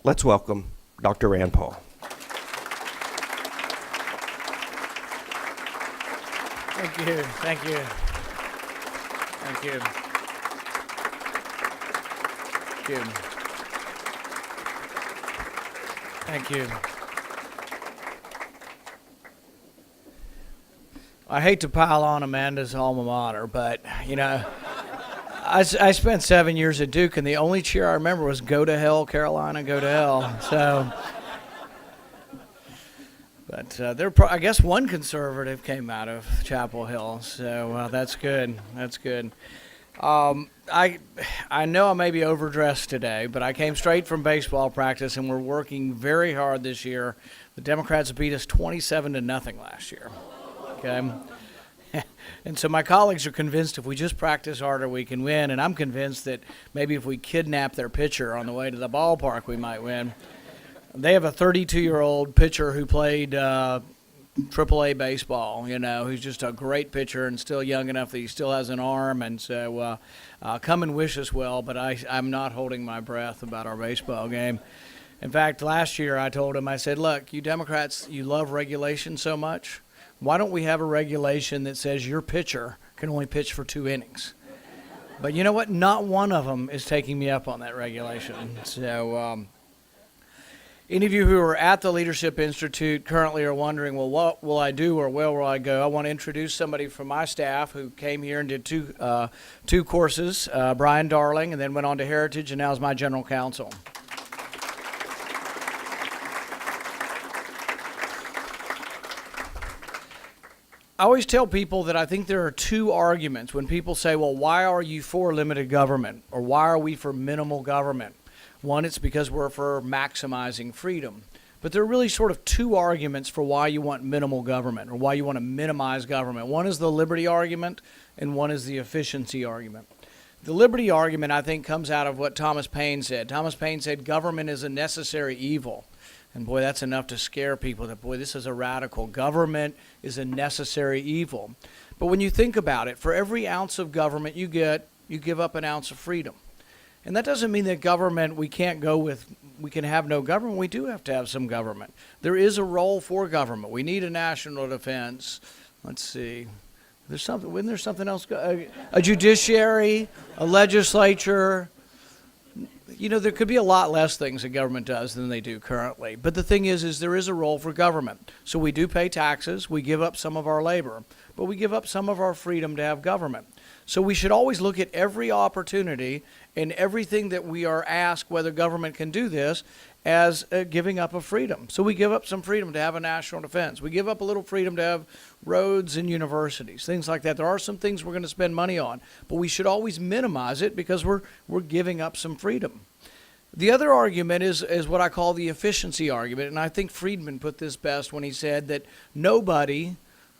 Let's welcome Dr. Rand Paul. Thank you. Thank you. Thank you. Thank you. Thank you. I hate to pile on Amanda's alma mater, but, you know, I spent 7 years at Duke, and the only cheer I remember was "Go to hell, Carolina, go to hell." So, but I guess one conservative came out of Chapel Hill, so that's good. That's good. I know I may be overdressed today, but I came straight from baseball practice, and we're working very hard this year. The Democrats beat us 27-0 last year. Okay. And so my colleagues are convinced if we just practice harder, we can win. And I'm convinced that maybe if we kidnap their pitcher on the way to the ballpark, we might win. They have a 32-year-old pitcher who played AAA baseball, you know, who's just a great pitcher and still young enough that he still has an arm. And so come and wish us well, but I'm not holding my breath about our baseball game. In fact, last year I told him, I said, look, you Democrats, you love regulation so much. Why don't we have a regulation that says your pitcher can only pitch for 2 innings? But you know what? Not one of them is taking me up on that regulation. So any of you who are at the Leadership Institute currently are wondering, well, what will I do or where will I go? I want to introduce somebody from my staff who came here and did two courses, Brian Darling, and then went on to Heritage, and now is my general counsel. I always tell people that I think there are 2 arguments when people say, well, why are you for limited government, or why are we for minimal government? One, it's because we're for maximizing freedom. But there are really sort of 2 arguments for why you want minimal government, or why you want to minimize government. One is the liberty argument, and one is the efficiency argument. The liberty argument, I think, comes out of what Thomas Paine said. Thomas Paine said, government is a necessary evil. And boy, that's enough to scare people that, boy, this is a radical. Government is a necessary evil. But when you think about it, for every ounce of government you get, you give up an ounce of freedom. And that doesn't mean that government, we can have no government. We do have to have some government. There is a role for government. We need a national defense. Let's see. Isn't there something else? A judiciary, a legislature. You know, there could be a lot less things that government does than they do currently. But the thing is there is a role for government. So we do pay taxes. We give up some of our labor. But we give up some of our freedom to have government. So we should always look at every opportunity and everything that we are asked whether government can do this as giving up of freedom. So we give up some freedom to have a national defense. We give up a little freedom to have roads and universities, things like that. There are some things we're going to spend money on, but we should always minimize it because we're giving up some freedom. The other argument is what I call the efficiency argument, and I think Friedman put this best when he said that nobody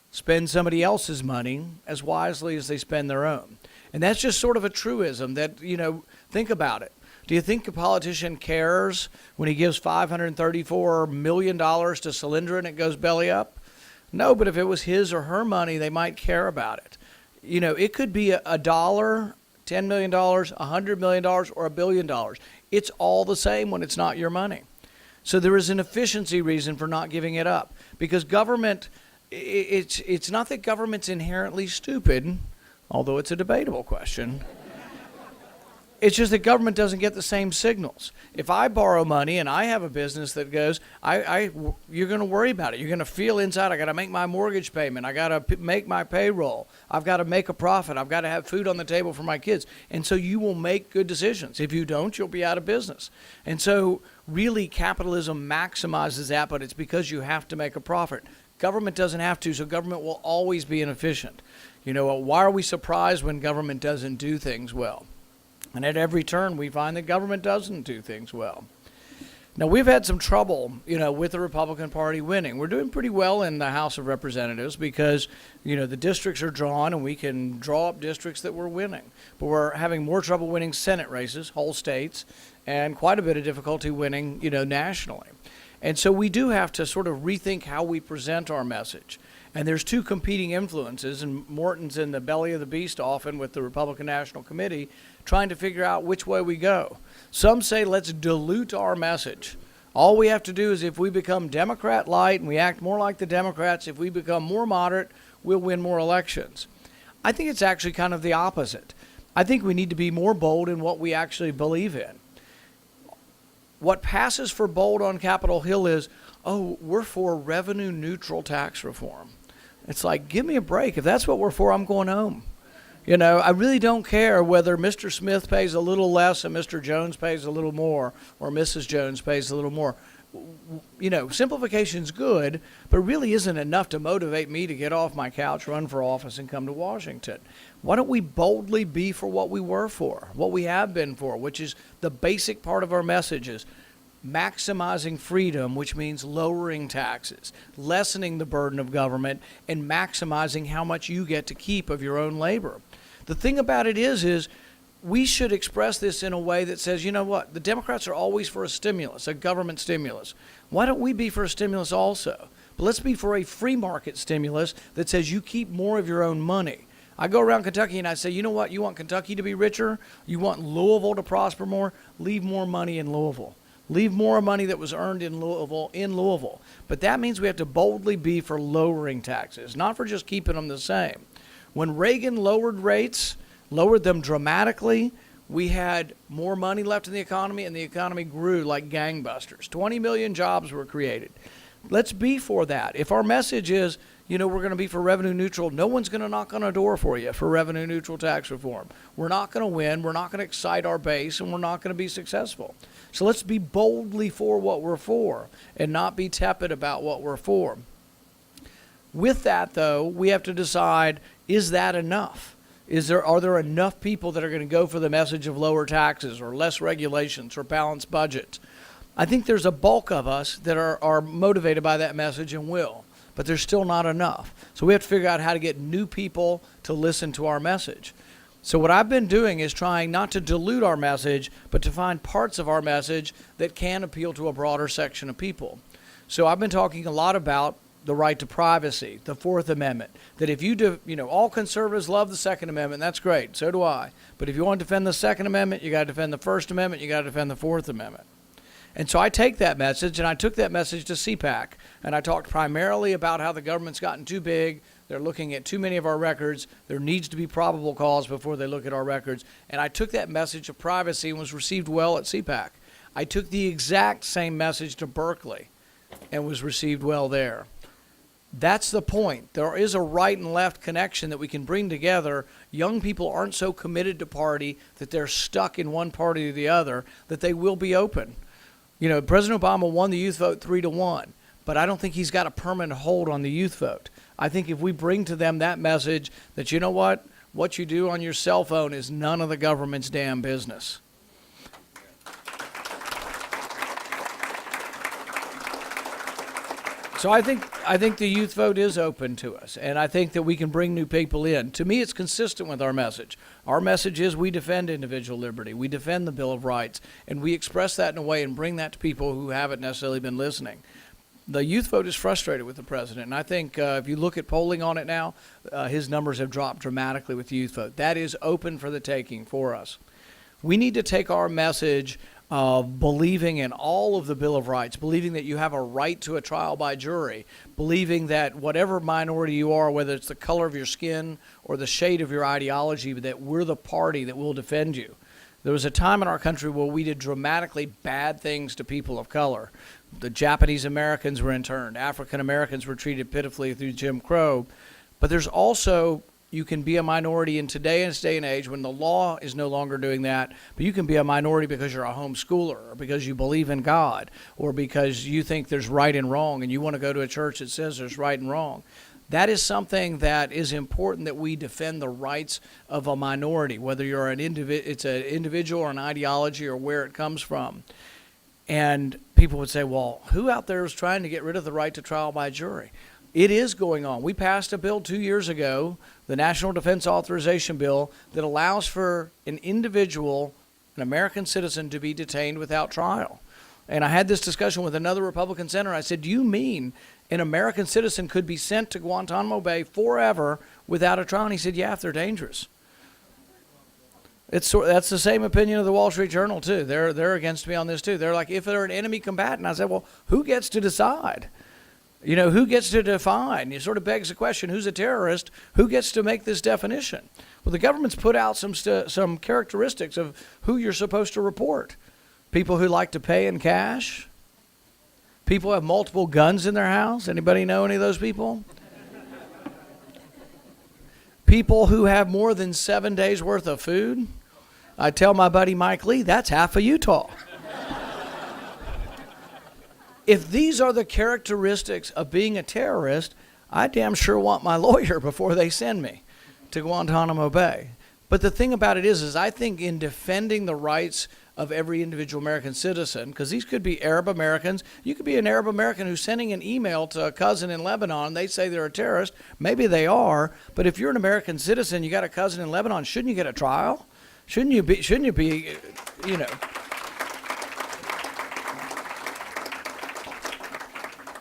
spends somebody else's money as wisely as they spend their own. And that's just sort of a truism that, you know, think about it. Do you think a politician cares when he gives $534 million to Solyndra and it goes belly up? No, but if it was his or her money, they might care about it. You know, it could be a dollar, $10 million, $100 million, or $1 billion. It's all the same when it's not your money. So there is an efficiency reason for not giving it up. Because government, it's not that government's inherently stupid, although it's a debatable question. It's just that government doesn't get the same signals. If I borrow money and I have a business that goes, you're going to worry about it. You're going to feel inside, I got to make my mortgage payment. I got to make my payroll. I've got to make a profit. I've got to have food on the table for my kids. And so you will make good decisions. If you don't, you'll be out of business. And so really capitalism maximizes that, but it's because you have to make a profit. Government doesn't have to, so government will always be inefficient. You know, why are we surprised when government doesn't do things well? And at every turn, we find that government doesn't do things well. Now, we've had some trouble, you know, with the Republican Party winning. We're doing pretty well in the House of Representatives because, you know, the districts are drawn and we can draw up districts that we're winning. But we're having more trouble winning Senate races, whole states, and quite a bit of difficulty winning, you know, nationally. And so we do have to sort of rethink how we present our message. And there's 2 competing influences, and Morton's in the belly of the beast often with the Republican National Committee trying to figure out which way we go. Some say let's dilute our message. All we have to do is if we become Democrat light and we act more like the Democrats, if we become more moderate, we'll win more elections. I think it's actually kind of the opposite. I think we need to be more bold in what we actually believe in. What passes for bold on Capitol Hill is, oh, we're for revenue neutral tax reform. It's like, give me a break. If that's what we're for, I'm going home. You know, I really don't care whether Mr. Smith pays a little less and Mr. Jones pays a little more or Mrs. Jones pays a little more. You know, simplification's good, but really isn't enough to motivate me to get off my couch, run for office, and come to Washington. Why don't we boldly be for what we were for, what we have been for, which is the basic part of our messages. Maximizing freedom, which means lowering taxes, lessening the burden of government, and maximizing how much you get to keep of your own labor. The thing about it is we should express this in a way that says, you know what, the Democrats are always for a stimulus, a government stimulus. Why don't we be for a stimulus also? But let's be for a free market stimulus that says you keep more of your own money. I go around Kentucky and I say, you know what, you want Kentucky to be richer? You want Louisville to prosper more? Leave more money in Louisville. Leave more money that was earned in Louisville. But that means we have to boldly be for lowering taxes, not for just keeping them the same. When Reagan lowered rates, lowered them dramatically, we had more money left in the economy, and the economy grew like gangbusters. 20 million jobs were created. Let's be for that. If our message is, you know, we're going to be for revenue neutral, no one's going to knock on a door for you for revenue neutral tax reform. We're not going to win, we're not going to excite our base, and we're not going to be successful. So let's be boldly for what we're for and not be tepid about what we're for. With that, though, we have to decide, is that enough? Are there enough people that are going to go for the message of lower taxes or less regulations or balanced budgets? I think there's a bulk of us that are motivated by that message and will, but there's still not enough. So we have to figure out how to get new people to listen to our message. So what I've been doing is trying not to dilute our message, but to find parts of our message that can appeal to a broader section of people. So I've been talking a lot about the right to privacy, the Fourth Amendment, that if all conservatives love the Second Amendment, that's great, so do I. But if you want to defend the Second Amendment, you got to defend the First Amendment, you got to defend the Fourth Amendment. And so I take that message, and I took that message to CPAC, and I talked primarily about how the government's gotten too big, they're looking at too many of our records, there needs to be probable cause before they look at our records, and I took that message of privacy and was received well at CPAC. I took the exact same message to Berkeley and was received well there. That's the point. There is a right and left connection that we can bring together. Young people aren't so committed to party that they're stuck in one party or the other, that they will be open. You know, President Obama won the youth vote 3-1, but I don't think he's got a permanent hold on the youth vote. I think if we bring to them that message that, you know what you do on your cell phone is none of the government's damn business. So I think the youth vote is open to us, and I think that we can bring new people in. To me, it's consistent with our message. Our message is we defend individual liberty, we defend the Bill of Rights, and we express that in a way and bring that to people who haven't necessarily been listening. The youth vote is frustrated with the president, and I think if you look at polling on it now, his numbers have dropped dramatically with the youth vote. That is open for the taking for us. We need to take our message of believing in all of the Bill of Rights, believing that you have a right to a trial by jury, believing that whatever minority you are, whether it's the color of your skin or the shade of your ideology, that we're the party that will defend you. There was a time in our country where we did dramatically bad things to people of color. The Japanese Americans were interned. African Americans were treated pitifully through Jim Crow. But there's also, you can be a minority in today's day and age when the law is no longer doing that, but you can be a minority because you're a homeschooler or because you believe in God or because you think there's right and wrong and you want to go to a church that says there's right and wrong. That is something that is important, that we defend the rights of a minority, whether you're it's an individual or an ideology or where it comes from. And people would say, well, who out there is trying to get rid of the right to trial by jury? It is going on. We passed a bill 2 years ago, the National Defense Authorization Bill, that allows for an individual, an American citizen, to be detained without trial. And I had this discussion with another Republican senator. I said, do you mean an American citizen could be sent to Guantanamo Bay forever without a trial? And he said, yeah, if they're dangerous. That's the same opinion of the Wall Street Journal too. They're against me on this too. They're like, if they're an enemy combatant, I said, well, who gets to decide? Who gets to define? It sort of begs the question: who's a terrorist? Who gets to make this definition? Well, the government's put out some characteristics of who you're supposed to report. People who like to pay in cash. People who have multiple guns in their house. Anybody know any of those people? People who have more than 7 days worth of food. I tell my buddy Mike Lee, that's half of Utah. If these are the characteristics of being a terrorist, I damn sure want my lawyer before they send me to Guantanamo Bay. But the thing about it is I think in defending the rights of every individual American citizen, because these could be Arab Americans. You could be an Arab American who's sending an email to a cousin in Lebanon. They say they're a terrorist. Maybe they are. But if you're an American citizen, you got a cousin in Lebanon, shouldn't you get a trial? Shouldn't you be,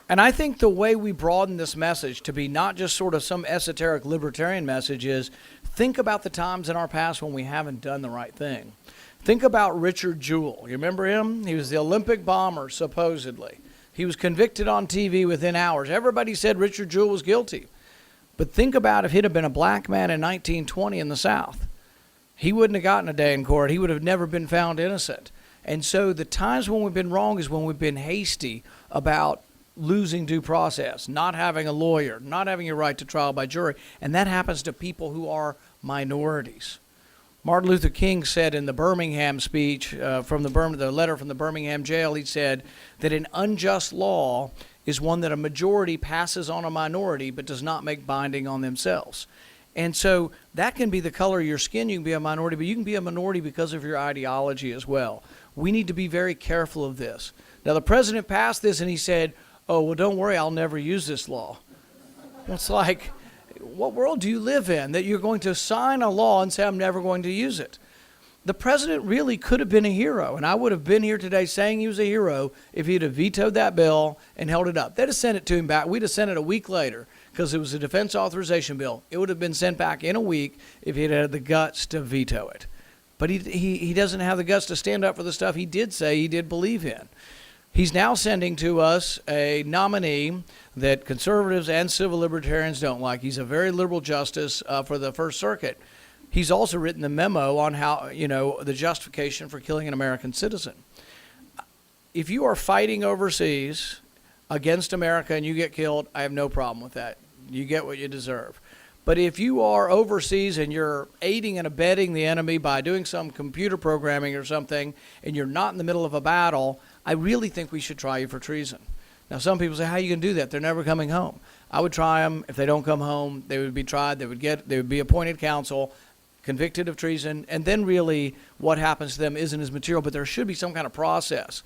And I think the way we broaden this message to be not just sort of some esoteric libertarian message is think about the times in our past when we haven't done the right thing. Think about Richard Jewell. You remember him? He was the Olympic bomber, supposedly. He was convicted on TV within hours. Everybody said Richard Jewell was guilty. But think about if he'd have been a black man in 1920 in the South. He wouldn't have gotten a day in court. He would have never been found innocent. And so the times when we've been wrong is when we've been hasty about losing due process, not having a lawyer, not having your right to trial by jury. And that happens to people who are minorities. Martin Luther King said in the Birmingham speech, the letter from the Birmingham jail, he said that an unjust law is one that a majority passes on a minority but does not make binding on themselves. And so that can be the color of your skin. You can be a minority, but you can be a minority because of your ideology as well. We need to be very careful of this. Now, the president passed this and he said, oh, well, don't worry, I'll never use this law. It's like, what world do you live in that you're going to sign a law and say, I'm never going to use it? The president really could have been a hero, and I would have been here today saying he was a hero if he'd have vetoed that bill and held it up. They'd have sent it to him back. We'd have sent it a week later because it was a defense authorization bill. It would have been sent back in a week if he'd had the guts to veto it. But he doesn't have the guts to stand up for the stuff he did say he did believe in. He's now sending to us a nominee that conservatives and civil libertarians don't like. He's a very liberal justice for the First Circuit. He's also written the memo on how, the justification for killing an American citizen. If you are fighting overseas against America and you get killed, I have no problem with that. You get what you deserve. But if you are overseas and you're aiding and abetting the enemy by doing some computer programming or something, and you're not in the middle of a battle, I really think we should try you for treason. Now, some people say, how are you going to do that? They're never coming home. I would try them. If they don't come home, they would be tried. They would be appointed counsel, convicted of treason, and then really what happens to them isn't as material, but there should be some kind of process.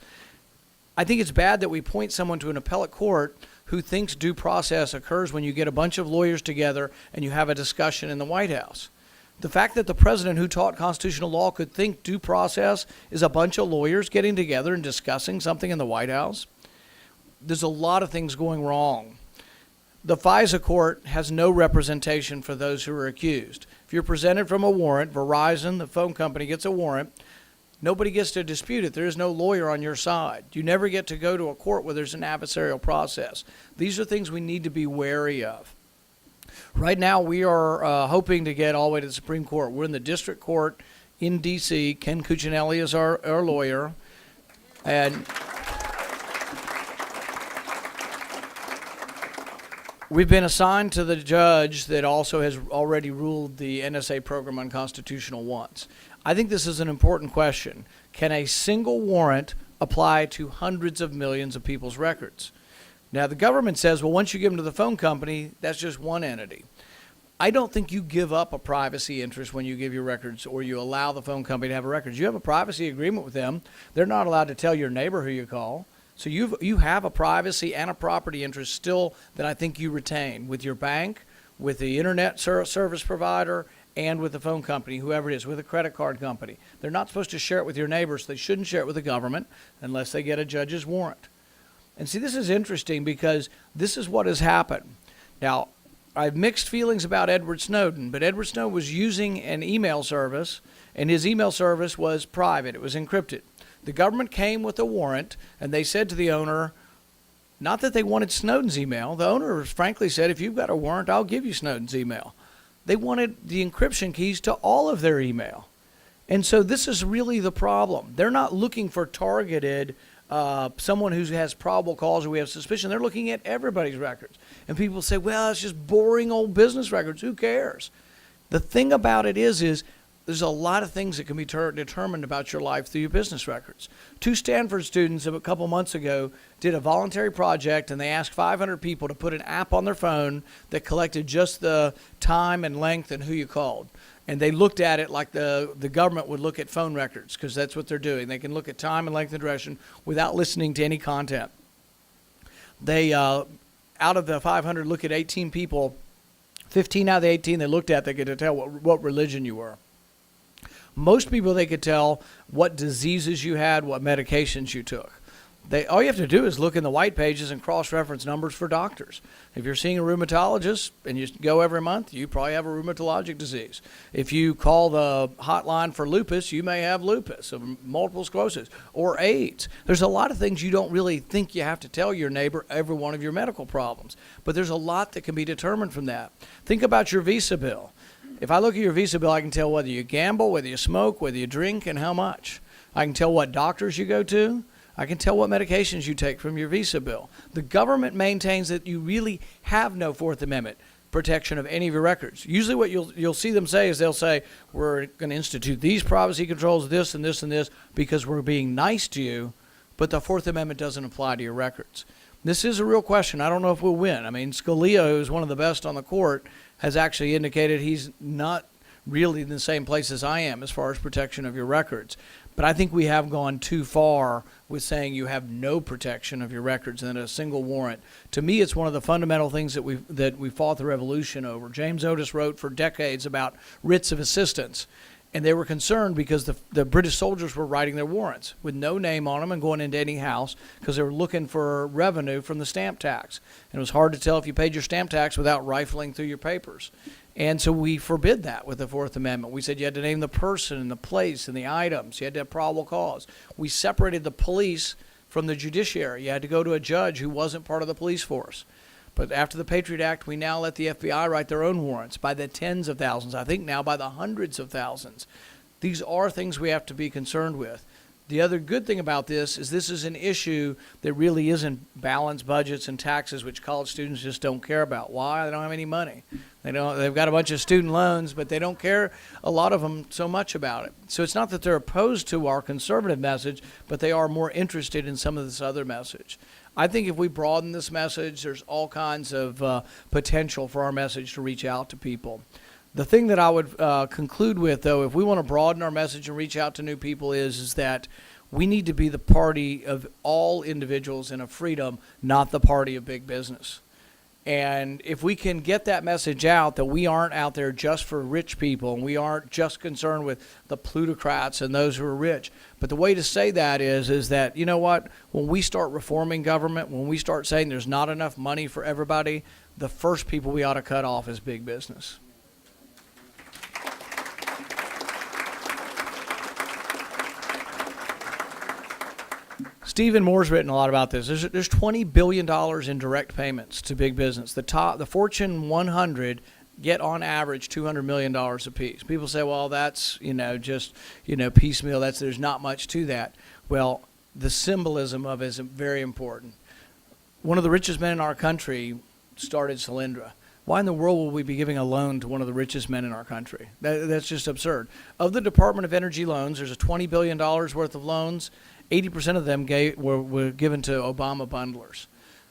I think it's bad that we point someone to an appellate court who thinks due process occurs when you get a bunch of lawyers together and you have a discussion in the White House. The fact that the president who taught constitutional law could think due process is a bunch of lawyers getting together and discussing something in the White House, there's a lot of things going wrong. The FISA court has no representation for those who are accused. If you're presented from a warrant, Verizon, the phone company, gets a warrant, nobody gets to dispute it. There is no lawyer on your side. You never get to go to a court where there's an adversarial process. These are things we need to be wary of. Right now, we are hoping to get all the way to the Supreme Court. We're in the district court in D.C. Ken Cuccinelli is our lawyer. And we've been assigned to the judge that also has already ruled the NSA program unconstitutional once. I think this is an important question. Can a single warrant apply to hundreds of millions of people's records? Now, the government says, well, once you give them to the phone company, that's just one entity. I don't think you give up a privacy interest when you give your records or you allow the phone company to have a records. You have a privacy agreement with them. They're not allowed to tell your neighbor who you call. So you have a privacy and a property interest still that I think you retain with your bank, with the internet service provider, and with the phone company, whoever it is, with a credit card company. They're not supposed to share it with your neighbors. They shouldn't share it with the government unless they get a judge's warrant. And see, this is interesting because this is what has happened. Now, I have mixed feelings about Edward Snowden, but Edward Snowden was using an email service, and his email service was private. It was encrypted. The government came with a warrant, and they said to the owner, not that they wanted Snowden's email. The owner frankly said, if you've got a warrant, I'll give you Snowden's email. They wanted the encryption keys to all of their email. And so this is really the problem. They're not looking for targeted someone who has probable cause or we have suspicion. They're looking at everybody's records. And people say, well, it's just boring old business records. Who cares? The thing about it is there's a lot of things that can be determined about your life through your business records. 2 Stanford students a couple months ago did a voluntary project, and they asked 500 people to put an app on their phone that collected just the time and length and who you called. And they looked at it like the government would look at phone records, because that's what they're doing. They can look at time and length and duration without listening to any content. They, out of the 500, look at 18 people. 15 out of the 18 they looked at, they could tell what religion you were. Most people, they could tell what diseases you had, what medications you took. All you have to do is look in the white pages and cross-reference numbers for doctors. If you're seeing a rheumatologist and you go every month, you probably have a rheumatologic disease. If you call the hotline for lupus, you may have lupus, or multiple sclerosis, or AIDS. There's a lot of things you don't really think you have to tell your neighbor every one of your medical problems. But there's a lot that can be determined from that. Think about your Visa bill. If I look at your Visa bill, I can tell whether you gamble, whether you smoke, whether you drink, and how much. I can tell what doctors you go to. I can tell what medications you take from your Visa bill. The government maintains that you really have no Fourth Amendment protection of any of your records. Usually what you'll see them say is they'll say, we're going to institute these privacy controls, this and this and this, because we're being nice to you, but the Fourth Amendment doesn't apply to your records. This is a real question. I don't know if we'll win. I mean, Scalia, who's one of the best on the court, has actually indicated he's not really in the same place as I am as far as protection of your records. But I think we have gone too far with saying you have no protection of your records and a single warrant. To me, it's one of the fundamental things that we fought the revolution over. James Otis wrote for decades about writs of assistance. And they were concerned because the British soldiers were writing their warrants with no name on them and going into any house because they were looking for revenue from the stamp tax. And it was hard to tell if you paid your stamp tax without rifling through your papers. And so we forbid that with the Fourth Amendment. We said you had to name the person and the place and the items. You had to have probable cause. We separated the police from the judiciary. You had to go to a judge who wasn't part of the police force. But after the Patriot Act, we now let the FBI write their own warrants by the tens of thousands, I think now by the hundreds of thousands. These are things we have to be concerned with. The other good thing about this is an issue that really isn't balanced budgets and taxes, which college students just don't care about. Why? They don't have any money. They've got a bunch of student loans, but they don't care, a lot of them, so much about it. So it's not that they're opposed to our conservative message, but they are more interested in some of this other message. I think if we broaden this message, there's all kinds of potential for our message to reach out to people. The thing that I would conclude with, though, if we want to broaden our message and reach out to new people is that we need to be the party of all individuals and of freedom, not the party of big business. And if we can get that message out that we aren't out there just for rich people and we aren't just concerned with the plutocrats and those who are rich. But the way to say that is that, you know what, when we start reforming government, when we start saying there's not enough money for everybody, the first people we ought to cut off is big business. Stephen Moore's written a lot about this. There's $20 billion in direct payments to big business. The Fortune 100 get on average $200 million apiece. People say, well, that's, just, piecemeal. There's not much to that. Well, the symbolism of it is very important. One of the richest men in our country started Solyndra. Why in the world will we be giving a loan to one of the richest men in our country? That's just absurd. Of the Department of Energy loans, there's a $20 billion worth of loans. 80% of them were given to Obama bundlers.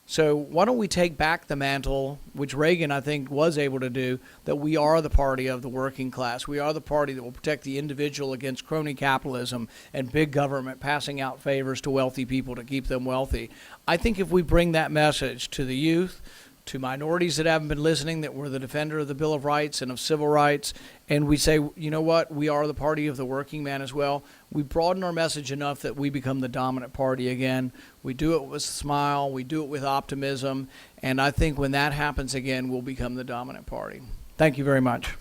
So why don't we take back the mantle, which Reagan, I think, was able to do, that we are the party of the working class. We are the party that will protect the individual against crony capitalism and big government passing out favors to wealthy people to keep them wealthy. I think if we bring that message to the youth, to minorities that haven't been listening, that we're the defender of the Bill of Rights and of civil rights, and we say, you know what, we are the party of the working man as well. We broaden our message enough that we become the dominant party again. We do it with a smile, we do it with optimism, and I think when that happens again, we'll become the dominant party. Thank you very much.